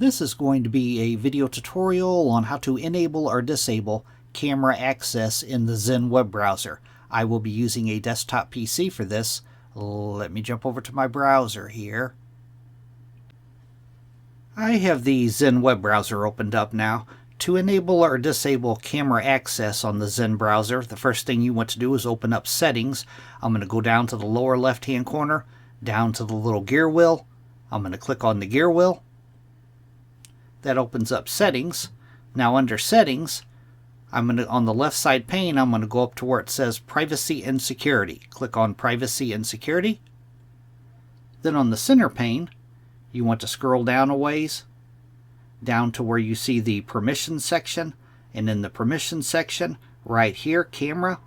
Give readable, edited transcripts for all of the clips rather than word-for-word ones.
This is going to be a video tutorial on how to enable or disable camera access in the Zen Web Browser. I will be using a desktop PC for this. Let me jump over to my browser here. I have the Zen Web Browser opened up now. To enable or disable camera access on the Zen browser, the first thing you want to do is open up Settings. I'm going to go down to the lower left-hand corner, down to the little gear wheel. I'm going to click on the gear wheel. That opens up Settings. Now under Settings, on the left side pane, I'm going to go up to where it says Privacy and Security. Click on Privacy and Security. Then on the center pane, you want to scroll down a ways, down to where you see the Permissions section. And in the Permissions section, right here, Camera,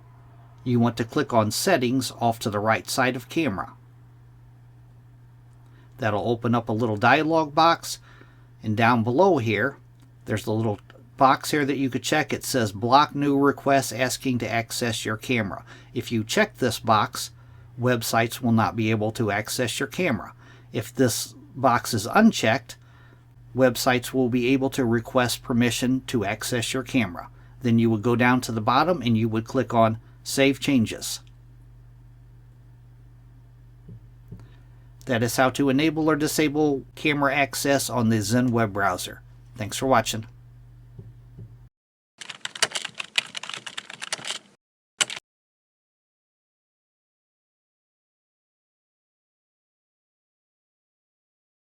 you want to click on Settings off to the right side of Camera. That'll open up a little dialog box. And down below here, there's the little box here that you could check. It says block new requests asking to access your camera. If you check this box, websites will not be able to access your camera. If this box is unchecked, websites will be able to request permission to access your camera. Then you would go down to the bottom and you would click on Save Changes. That is how to enable or disable camera access on the Zen Web Browser. Thanks for watching.